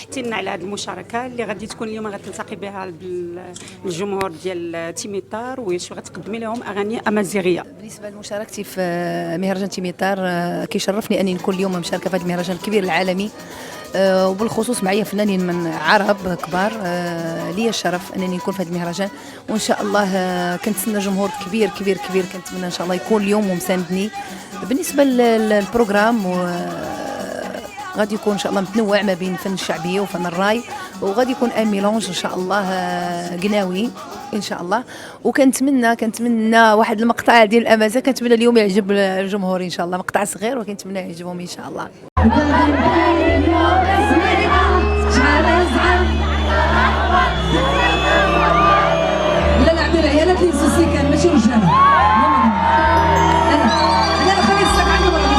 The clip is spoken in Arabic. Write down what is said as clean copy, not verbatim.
فرحتي لنا على هذه المشاركه اللي غادي تكون اليوم غتلتقي بها الجمهور ديال تيميتار، واش غتقدمي لهم اغاني امازيغيه. بالنسبه لمشاركتي في مهرجان تيميتار، كيشرفني اني نكون اليوم مشاركه في هذا المهرجان الكبير العالمي، وبالخصوص معايا فنانين من عرب كبار. لي الشرف انني نكون في هذا المهرجان، وان شاء الله كنتسنى جمهور كبير كبير كبير. كنتمنى ان شاء الله يكون اليوم ومساندني. بالنسبه للبروغرام غادي يكون ان شاء الله متنوع ما بين الفن الشعبيه وفن الراي، وغادي يكون ان ميلونج ان شاء الله قناوي ان شاء الله. وكنتمنى واحد المقطع ديال الامازيغ، كنتمنى اليوم يعجب الجمهور ان شاء الله، مقطع صغير وكنتمنى يعجبهم ان شاء الله. لا نعطي العيالات اللي يسوسي كان ماشي رجاله. انا خلي الساق عندي ولا